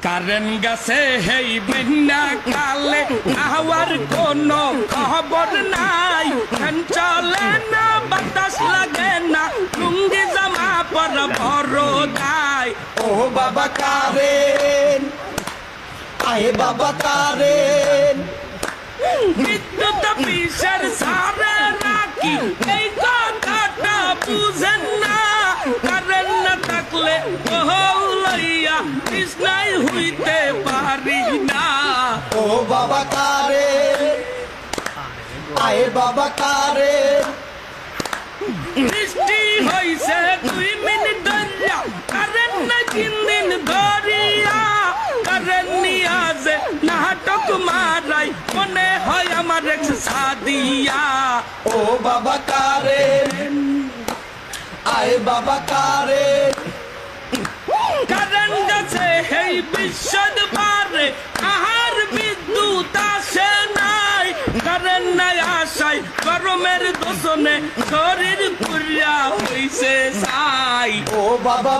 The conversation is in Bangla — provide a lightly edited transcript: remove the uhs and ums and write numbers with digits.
কারেন্ট গেছে হেই বন্যা কালে আওয়ার কোনো খবর নাই ফ্যান চলে না বাতাস লাগে না লুঙ্গি জামা পর বড় দায় ও বাবা কারেন আয়ে বাবা কারেন বিদ্যুৎ অফিসের সারে নাকি এই কথাটা বুঝেন না কারেন্ট না থাকলে লইয়া কৃষ্ণাই হইতে পারি না ও বাবা কারেন আয়ে বাবা কারেন বৃষ্টি হইছে 2 মিনিট ধরিয়া কারেন্ট না 3 দিন ধরিয়া কারেন্ট নিয়া যে নাটক মারাই মনে হয় আমার এক্স সাদিয়া ও বাবা কারেন আয়ে বাবা কারেন কারেন্ট গেছে এই বিশ্বদ পারে আহার বিদ্যুৎ আসে নাই কারেন্ট নাই আসায় গরমের দোষণে শরীর পুরিয়া হইছে ছাই ও বাবা